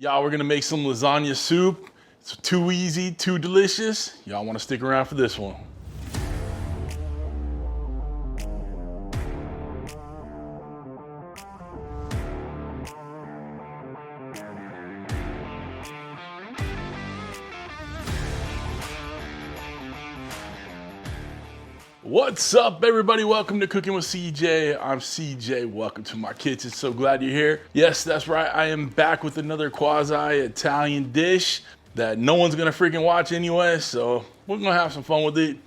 Y'all, we're gonna make some lasagna soup. It's too easy, too delicious. Y'all wanna stick around for this one. What's up, everybody? Welcome to Cooking with CJ. I'm CJ. Welcome to my kitchen. So glad you're here. Yes, that's right. I am back with another quasi-Italian dish that no one's gonna freaking watch anyway. So we're gonna have some fun with it.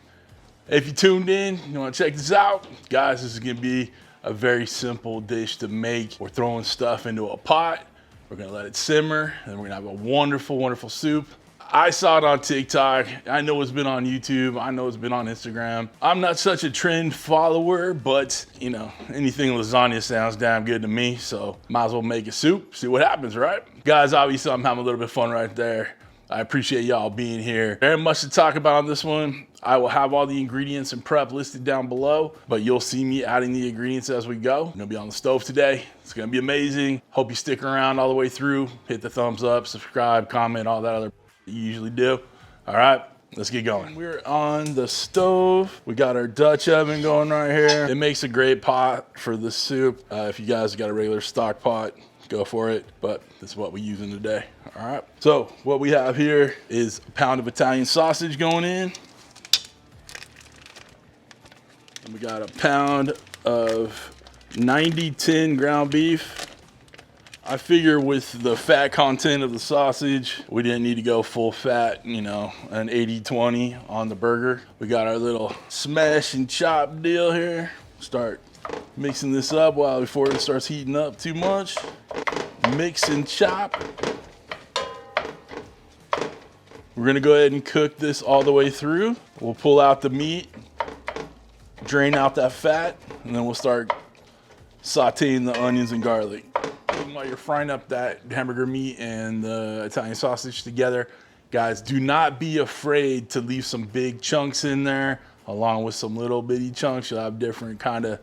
If you tuned in, you wanna check this out, guys. This is gonna be a very simple dish to make. We're throwing stuff into a pot. We're gonna let it simmer, and we're gonna have a wonderful, wonderful soup. I saw it on TikTok. I know it's been on YouTube. I know it's been on Instagram. I'm not such a trend follower, but you know, anything lasagna sounds damn good to me. So might as well make a soup, see what happens, right? Guys, obviously I'm having a little bit of fun right there. I appreciate y'all being here. Very much to talk about on this one. I will have all the ingredients and prep listed down below, but you'll see me adding the ingredients as we go. I'm gonna be on the stove today. It's gonna be amazing. Hope you stick around all the way through. Hit the thumbs up, subscribe, comment, all that other you usually do. All right, let's get going. We're on the stove. We got our Dutch oven going right here. It makes a great pot for the soup. If you guys got a regular stock pot, go for it, but this is what we're using today. All right, so what we have here is a pound of Italian sausage going in. And we got a pound of 90-10 ground beef. I figure with the fat content of the sausage, we didn't need to go full fat, you know, an 80-20 on the burger. We got our little smash and chop deal here. Start mixing this up before it starts heating up too much. Mix and chop. We're gonna go ahead and cook this all the way through. We'll pull out the meat, drain out that fat, and then we'll start sauteing the onions and garlic. While you're frying up that hamburger meat and the Italian sausage together, guys, do not be afraid to leave some big chunks in there along with some little bitty chunks. You'll have different kind of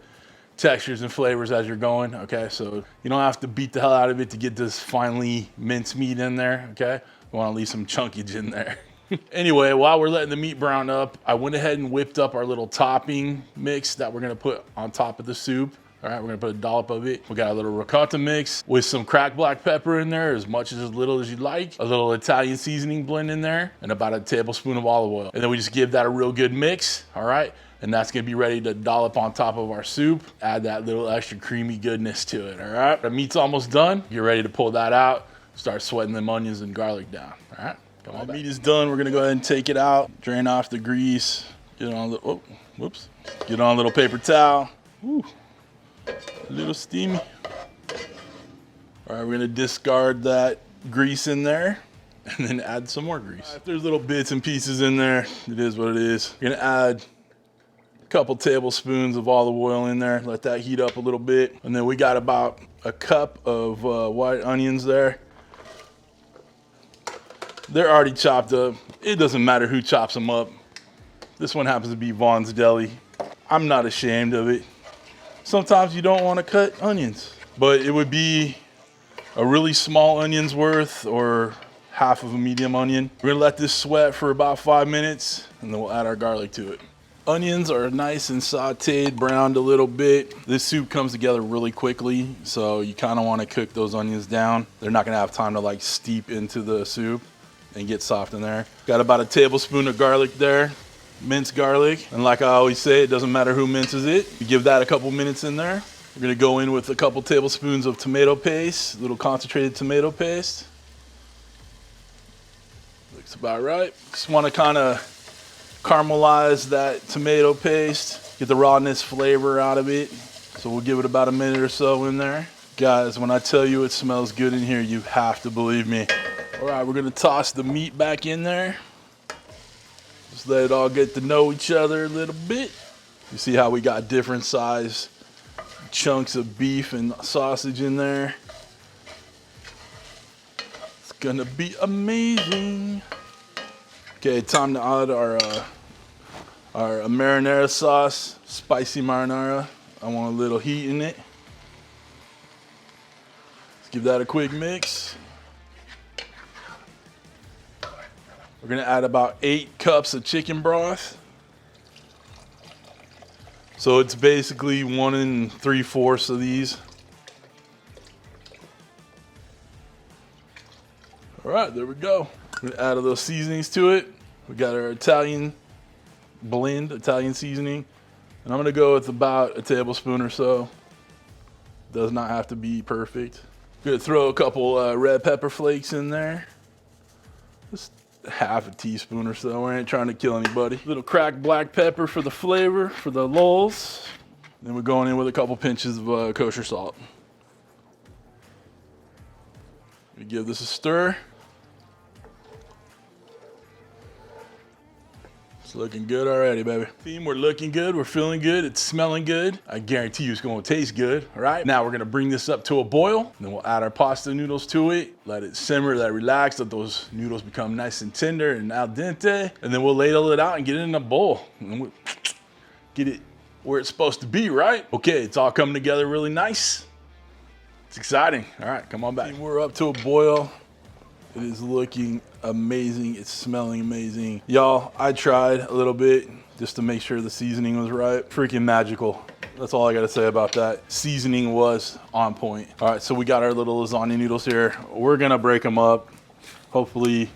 textures and flavors as you're going, okay? So you don't have to beat the hell out of it to get this finely minced meat in there, okay? You wanna leave some chunkage in there. Anyway, while we're letting the meat brown up, I went ahead and whipped up our little topping mix that we're gonna put on top of the soup. All right, we're gonna put a dollop of it. We got a little ricotta mix with some cracked black pepper in there, as much as little as you'd like. A little Italian seasoning blend in there, and about a tablespoon of olive oil. And then we just give that a real good mix, all right? And that's gonna be ready to dollop on top of our soup. Add that little extra creamy goodness to it, all right? The meat's almost done. You're ready to pull that out. Start sweating them onions and garlic down, all right? Come on, meat is done. We're gonna go ahead and take it out, drain off the grease, get on the, oh, whoops. Get on a little paper towel. Woo. A little steamy. All right, we're gonna discard that grease in there and then add some more grease. If there's little bits and pieces in there, it is what it is. We're gonna add a couple tablespoons of olive oil in there, let that heat up a little bit. And then we got about a cup of white onions there. They're already chopped up. It doesn't matter who chops them up. This one happens to be Vaughn's Deli. I'm not ashamed of it. Sometimes you don't want to cut onions, but it would be a really small onion's worth or half of a medium onion. We're gonna let this sweat for about 5 minutes and then we'll add our garlic to it. Onions are nice and sauteed, browned a little bit. This soup comes together really quickly, so you kind of want to cook those onions down. They're not gonna have time to like steep into the soup and get soft in there. Got about a tablespoon of garlic there. Minced garlic, and like I always say, it doesn't matter who minces it. You give that a couple minutes in there. We're gonna go in with a couple tablespoons of tomato paste, a little concentrated tomato paste. Looks about right. Just wanna kinda caramelize that tomato paste, get the rawness flavor out of it. So we'll give it about a minute or so in there. Guys, when I tell you it smells good in here, you have to believe me. All right, we're gonna toss the meat back in there. Just let it all get to know each other a little bit. You see how we got different size chunks of beef and sausage in there. It's gonna be amazing. Okay, time to add our marinara sauce, spicy marinara. I want a little heat in it. Let's give that a quick mix. We're gonna add about 8 cups of chicken broth. So it's basically 1 3/4 of these. All right, there we go. We're gonna add a little seasonings to it. We got our Italian blend, Italian seasoning. And I'm gonna go with about a tablespoon or so. Does not have to be perfect. Gonna throw a couple red pepper flakes in there. Just half a teaspoon or so. We ain't trying to kill anybody. Little cracked black pepper for the flavor, for the lulz. Then we're going in with a couple pinches of kosher salt. We give this a stir. It's looking good already, baby. Team, we're looking good, we're feeling good, it's smelling good. I guarantee you it's gonna taste good, all right? Now we're gonna bring this up to a boil, then we'll add our pasta noodles to it, let it simmer, let it relax, let those noodles become nice and tender and al dente, and then we'll ladle it out and get it in a bowl. And we'll get it where it's supposed to be, right? Okay, it's all coming together really nice. It's exciting. All right, come on back. Team, we're up to a boil. It is looking amazing. It's smelling amazing. Y'all, I tried a little bit just to make sure the seasoning was right. Freaking magical. That's all I gotta say about that. Seasoning was on point. All right, so we got our little lasagna noodles here. We're gonna break them up. Hopefully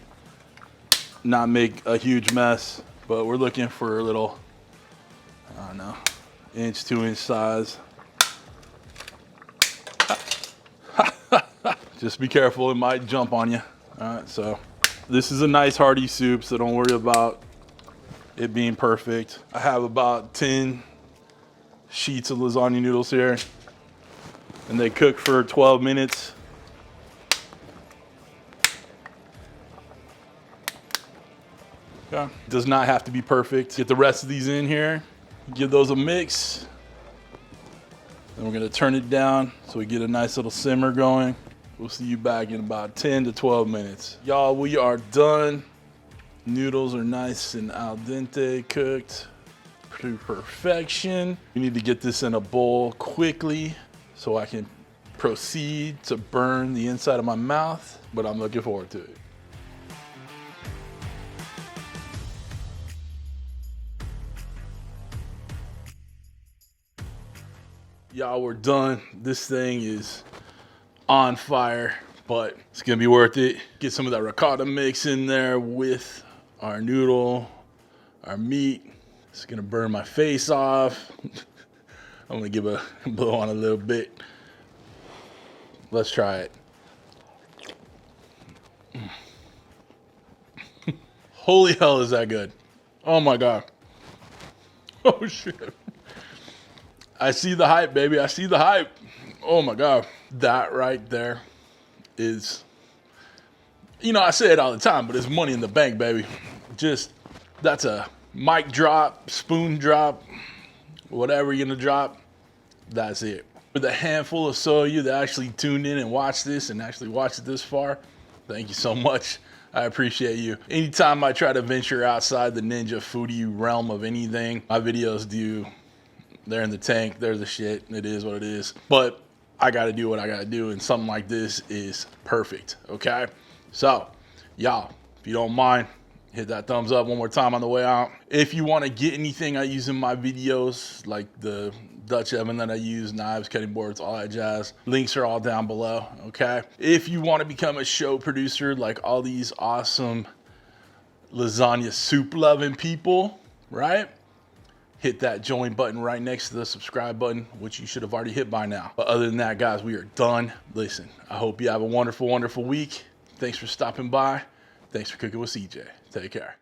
not make a huge mess, but we're looking for a little, I don't know, 1 to 2 inch size. Just be careful, it might jump on you. All right, so this is a nice hearty soup, so don't worry about it being perfect. I have about 10 sheets of lasagna noodles here, and they cook for 12 minutes. Okay. Does not have to be perfect. Get the rest of these in here, give those a mix. Then we're gonna turn it down so we get a nice little simmer going. We'll see you back in about 10 to 12 minutes. Y'all, we are done. Noodles are nice and al dente cooked to perfection. We need to get this in a bowl quickly so I can proceed to burn the inside of my mouth, but I'm looking forward to it. Y'all, we're done. This thing is on fire, but it's gonna be worth it. Get some of that ricotta mix in there with our noodle, our meat. It's gonna burn my face off. I'm gonna give a blow on a little bit. Let's try it. Holy hell, is that good? Oh my God. Oh shit. I see the hype, baby. I see the hype. Oh my God. That right there is, you know, I say it all the time, but it's money in the bank, baby. Just, that's a mic drop, spoon drop, whatever you're gonna drop, that's it. With a handful or so of you that actually tuned in and watched this and actually watched it this far, thank you so much. I appreciate you. Anytime I try to venture outside the ninja foodie realm of anything, my videos they're in the tank, they're the shit, it is what it is. But I gotta do what I gotta do, and something like this is perfect, okay? So, y'all, if you don't mind, hit that thumbs up one more time on the way out. If you wanna get anything I use in my videos, like the Dutch oven that I use, knives, cutting boards, all that jazz, links are all down below, okay? If you wanna become a show producer like all these awesome lasagna soup loving people, right? Hit that join button right next to the subscribe button, which you should have already hit by now. But other than that, guys, we are done. Listen, I hope you have a wonderful, wonderful week. Thanks for stopping by. Thanks for cooking with CJ. Take care.